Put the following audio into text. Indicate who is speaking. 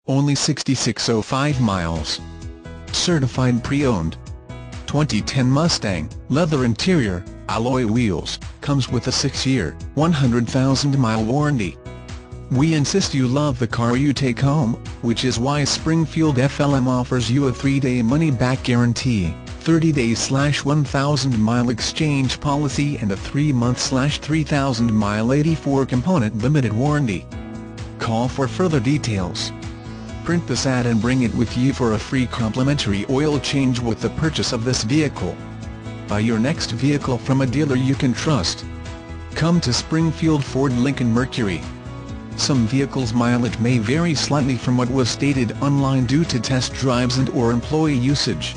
Speaker 1: only 6,605 miles. Certified pre-owned. 2010 Mustang, leather interior, alloy wheels, comes with a 6-year, 100,000-mile warranty. We insist you love the car you take home, which is why Springfield FLM offers you a 3-day money-back guarantee, 30-day/1,000-mile exchange policy and a 3-month/3,000-mile 84-component limited warranty. Call for further details. Print this ad and bring it with you for a free complimentary oil change with the purchase of this vehicle. Buy your next vehicle from a dealer you can trust. Come to Springfield Ford Lincoln Mercury. Some vehicles' mileage may vary slightly from what was stated online due to test drives and/or employee usage.